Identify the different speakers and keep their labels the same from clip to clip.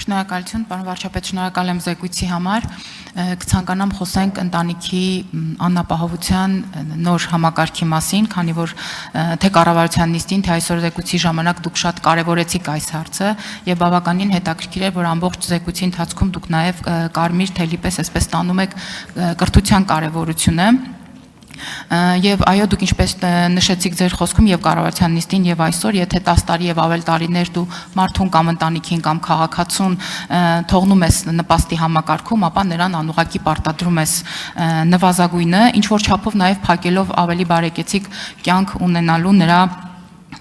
Speaker 1: Շնորհակալություն, պարոն վարչապետ, շնորհակալ եմ զեկույցի համար։ Կցանկանամ խոսենք ընտանիքի անապահովության նոր համակարգի մասին, քանի որ թե կառավարության նիստին, թե այսօր զեկույցի ժամանակ դուք շատ կարևորեցիք այս հարցը եւ բավականին հետաքրքիր է, որ ամբողջ զեկույցի ընթացքում դուք նաեւ կարմիր թելի պես այսպես տանում եք կրթության կարևորությունը։ Եվ այո, դուք ինչպես նշեցիք ձեր խոսքում եւ կառավարության նիստին եւ այսօր, եթե 10 տարի եւ ավել տարիներ դու մարդուն կամ ընտանիքին կամ քաղաքացուն թողնում ես նպաստի համակարգում, ապա նրան անուղղակի պարտադրում ես նվազագույնը, ինչ որ չափով նաեւ փակելով ավելի բարեկեցիկ կյանք ունենալու նրա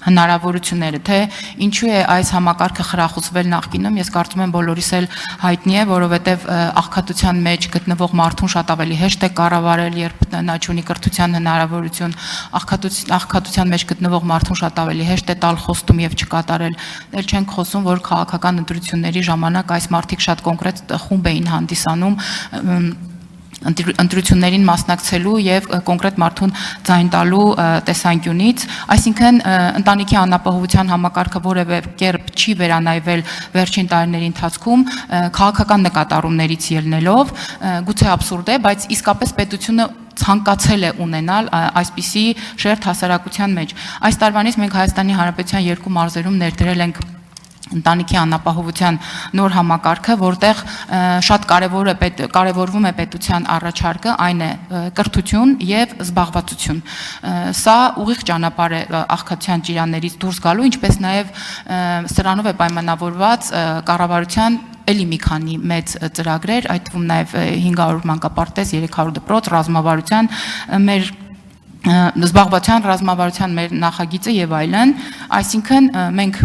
Speaker 1: հնարավորությունները, թե ինչու է այս համակարգը խրախուսվել նախկինում, ես կարծում եմ բոլորիս էլ հայտնի է, որովհետև աղքատության մեջ գտնվող մարդուն շատ ավելի հեշտ է կառավարել, երբ նա չունի կրթության հնարավորություն, աղքատության մեջ գտնվող մարդուն շատ ավելի հեշտ է տալ խոստում եւ չկատարել։ Էլ չենք խոսում, որ քաղաքական ընտրությունների ժամանակ այս մարդիկ շատ կոնկրետ խումբ էին հանդիսանում ընտրություններին մասնակցելու եւ կոնկրետ մարդուն ձայն տալու տեսանկյունից, այսինքն ընտանիքի անապահովության համակարգը որևէ կերպ չի վերանայվել վերջին տարիների ընթացքում քաղաքական նկատառումներից ելնելով, գուցե աբսուրդ է, բայց իսկապես պետությունը ցանկացել է ունենալ այսպիսի շերտ հասարակության մեջ։ Այս տարվանից մենք Հայաստանի Հանրապետության երկու մարզերում ներդրել ենք ընտանիքի անապահովության նոր համակարգը, որտեղ շատ կարևորվում է պետության առաջարկը, այն է կրթություն եւ զբաղվածություն։ Սա ուղիղ ճանապարհ է աղքատության ճիրաններից դուրս գալու, ինչպես նաեւ սրանով է պայմանավորված կառավարության էլի մի քանի մեծ ծրագրեր, այդ թվում նաեւ 500 մանկապարտեզ, 300 դպրոց, ռազմավարության մեր զբաղվածության ռազմավարության մեր նախագիծը եւ այլն, այսինքն մենք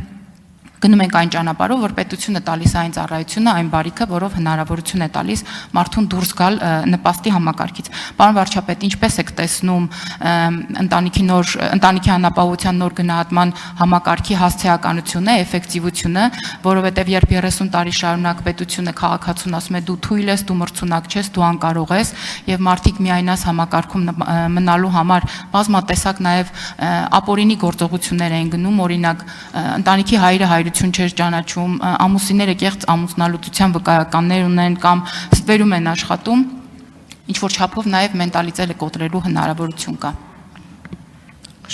Speaker 1: գնում ենք այն ճանապարհով, որ պետությունը տալիս այն ծառայությունը, այն բարիքը, որով հնարավորություն է տալիս մարդուն դուրս գալ նպաստի համակարգից։ Պարոն վարչապետ, ինչպես եք տեսնում ընտանիքի անապահովության նոր գնահատման համակարգի հասցեականությունը, էֆեկտիվությունը, որովհետև երբ 30 տարի շարունակ պետությունը քաղաքացուն ասում է դու թույլ ես, դու մրցունակ չես, դու անկարող ես, եւ մարդիկ միայն այս համակարգում մնալու համար բազմատեսակ նաեւ ապօրինի գործողություններ են գնում, օրինակ ընտանիքի հայրը չէր ճանաչում, ամուսինները կեղծ ամուսնալուծության վկայականներ ունեն կամ ստվերում են աշխատում, ինչ որ չափով նաև մենտալիզել է կոտրելու հնարավորություն կա։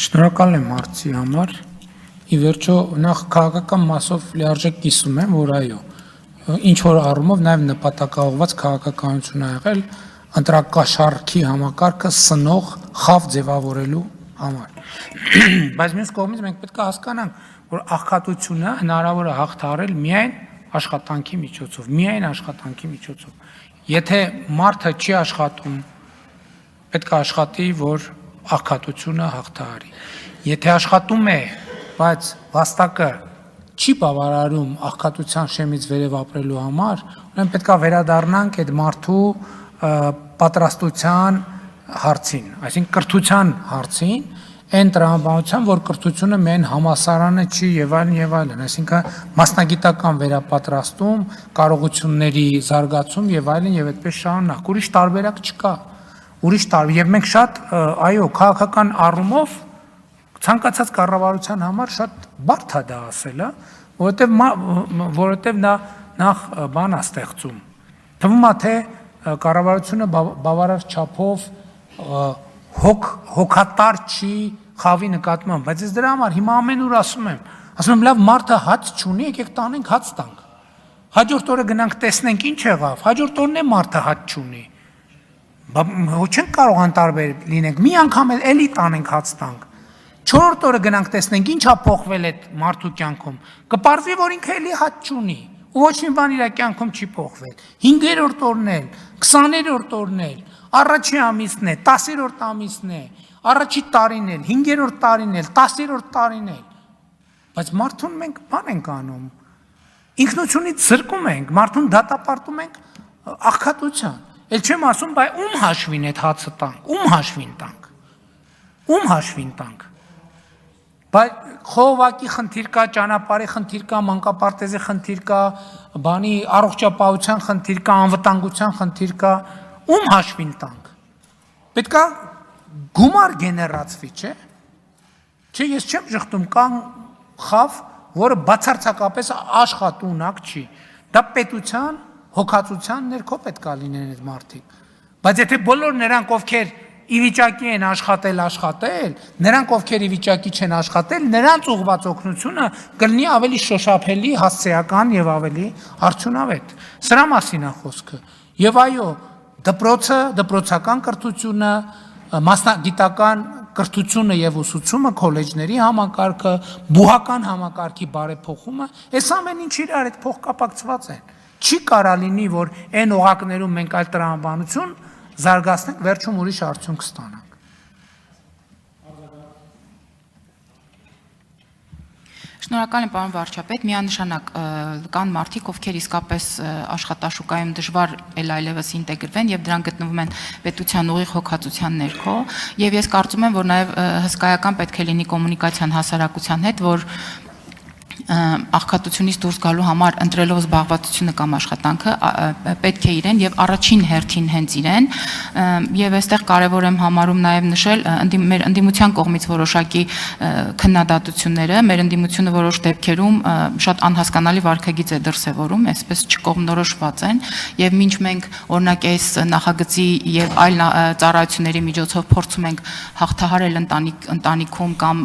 Speaker 2: Շնորհակալ եմ հարցի համար։ Ի վերջո նախ քաղաքական մասով լիարժեք կիսում եմ, որ այո, ինչ որ առումով նաև նպատակաուղղված քաղաքականություն ա եղել ընտրակաշառքի համակարգը սնող խավ ձևավորելու համար։ Բայց մյուս կողմից մենք պետք է հասկանանք, որ աղքատությունը հնարավոր է հաղթահարել միայն աշխատանքի միջոցով, Եթե մարդը չի աշխատում, պետք է աշխատի, որ աղքատությունը հաղթահարի։ Եթե աշխատում է, բայց վաստակը չի բավարարում աղքատության շեմից վերև ապրելու համար, ուրեմն պետք է վերադառնանք այդ մարդու պատրաստության հարցին, այսինքն կրթության հարցին, այն տրամաբանության, որ կրթությունը միայն համալսարանը չի եւ այլն, այսինքն մասնագիտական վերապատրաստում, կարողությունների զարգացում եւ այլն եւ այդպես շարունակ, ուրիշ տարբերակ չկա։ Եվ մենք շատ այո, քաղաքական առումով ցանկացած կառավարության համար շատ բարդ է դա ասելը, որովհետեւ նա նախ բան է ստեղծում։ Թվում է թե կառավարությունը բավարար չափով հոգատար չի խավի նկատմամբ, բայց ես դրա համար հիմա ամենուր ասում եմ լավ մարդը հաց չունի, եկեք տանենք հաց տանք, հաջորդ օրը գնանք տեսնենք ինչ եղավ, հաջորդ օրն է մարդը հաց չունի, չենք կարող անտարբեր լինենք, մի անգամ էլի տանենք հաց տանք, 4-րդ օրը գնանք տեսնենք ինչ ա փոխվել այդ մարդու կյանքում, կպարզվի, որ ինքը էլի հաց չունի, ու ոչ մի բան իր կյանքում չի փոխվել, 5-րդ օրն էլ, 20-րդ օրն էլ, առաջի ամիսն է, 10-րդ ամիսն է, առաջի տարին էլ, 5-րդ տարին էլ, 10-րդ տարին էլ, բայց մարդուն մենք բան ենք անում, ինքնությունից զրկում ենք, մարդուն դատապարտում ենք աղքատության, էլ չեմ ասում, բայ ում հաշվին այդ հացը տանք, ում հաշվին տանք, բայց խողովակի խնդիր կա, ճանապարհի խնդիր կա, մանկապարտեզի խնդիր կա, բանի առողջապահության խնդիր կա, անվտանգության խնդիր կա, ում հաշվին տանք։ Պետք է գումար գեներացվի, չէ՞։ Չէ, ես չեմ շղթում, կան խավ, որը բացարձակապես աշխատունակ չի։ Դա պետության հոգացության ներքո պետք է լինեն այդ մարդիկ։ Բայց եթե բոլոր նրանք, ովքեր ի վիճակի են աշխատել, նրանք, ովքեր ի վիճակի չեն աշխատել, նրանց ուղղված օգնությունը կլինի ավելի շոշափելի, հասցեական եւ ավելի արդյունավետ։ Սրա մասին է խոսքը։ Եվ այո, դպրոցը, դպրոցական կրթությունը, մասնագիտական կրթությունը եւ ուսուցումը, քոլեջների համակարգը, բուհական համակարգի բարեփոխումը, այս ամեն ինչ իրար հետ փոխկապակցված են։ Չի կարա լինի, որ այն օղակներում մենք այլ տրամաբանություն զարգացնենք, վերջում ուրիշ արդյունք ստանանք։
Speaker 1: Շնորհակալ եմ, պարոն վարչապետ, միանշանակ կան մարդիկ, ովքեր իսկապես աշխատաշուկայում դժվար այլևս ինտեգրվեն եւ դրանք գտնվում են պետության ուղիղ հոգացության ներքո, եւ ես կարծում եմ, որ նաեւ հսկայական պետք է լինի կոմունիկացիան հասարակության հետ, որ աղքատությունից դուրս գալու համար ընտրելով զբաղվածությունը կամ աշխատանքը պետք է իրեն եւ առաջին հերթին հենց իրեն եւ այստեղ կարեւոր եմ համարում նաեւ նշել մեր ընդդիմության կողմից որոշակի քննադատությունները, մեր ընդդիմությունը որոշ դեպքերում շատ անհասկանալի վարքագիծ է դրսևորում, այսպես չկողմնորոշված են եւ մինչ մենք օրինակ այս նախագծի եւ այլ ծառայությունների միջոցով փորձում ենք հաղթահարել ընտանիքում կամ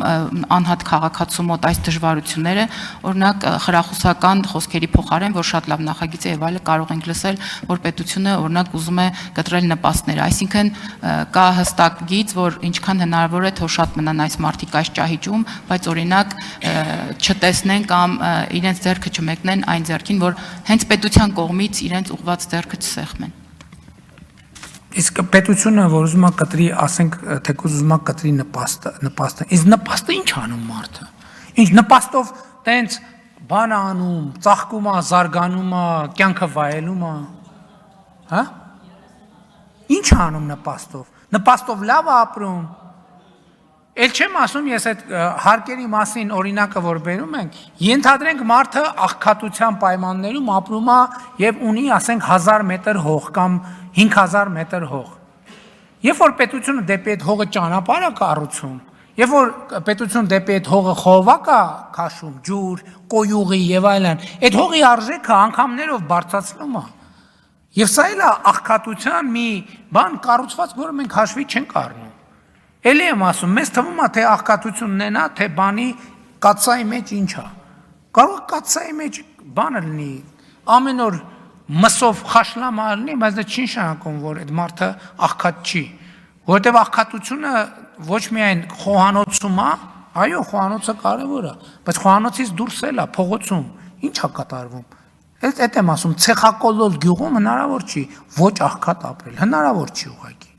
Speaker 1: անհատ քաղաքացու մոտ այս դժվարությունները, օրինակ խրախուսական խոսքերի փոխարեն, որ շատ լավ նախագիծ է եւ այլը, կարող ենք լսել, որ պետությունը օրինակ ուզում է կտրել նպաստներ, այսինքն կա հստակ գիծ, որ ինչքան հնարավոր է թող շատ մնան այս մարդիկ այս ճահիճում, բայց օրինակ չտեսնեն կամ իրենց ձեռքը չմեկնեն այն ձեռքին, որ հենց պետության կողմից իրենց ուղված ձեռքը չսեղմեն։
Speaker 2: Իսկ պետությունը, որ ուզում է կտրի, ասենք, թեկուզ ուզում է կտրի նպաստը, իսկ նպաստը ինչ անում մարդը։ Ինչ նպաստով տենց բան անում, ծաղկում է, զարգանում է, կյանքը վայելում է, հա? Ինչ անում նպաստով։ Նպաստով լավ է ապրում։ Էլ չեմ ասում ես այդ հարկերի մասին օրինակը, որ բերում ենք, ենթադրենք մարդը աղքատության պայմաններում ապրում է եւ ունի, ասենք, 1000 մետր հող կամ 5000 մետր հող։ Երբ որ պետությունը դեպի այդ հողը ճանապարհ է կառուցում, երբ որ պետություն դեպի այդ հողը խողովակ է քաշում, ջուր, կոյուղի եւ այլն, այդ հողի արժեքը անգամներով բարձրացնում է։ Եվ սա էլ է աղքատության մի բան կառուցված, որը մենք հաշվի չենք առնում։ Էլի եմ ասում, մեզ թվում է, թե աղքատությունն են, թե բանի կաթսայի մեջ ինչ է։ Կարող է կաթսայի մեջ բանը լինի, ամեն օր մսով խաշլամա լինի, բայց դա չի նշանակում, որ այդ մարդը աղքատ չի, որովհետև աղքատությունը ոչ միայն խոհանոցում է, այո, խոհանոցը կարևոր է, բայց խոհանոցից դուրս էլ է, փողոցում, ինչ է կատարվում։ Այդ եմ ասում, ցեխակոլոլ գյուղում հնարավոր չի ոչ աղքատ ապրել, հնարավոր չի ուղղակի։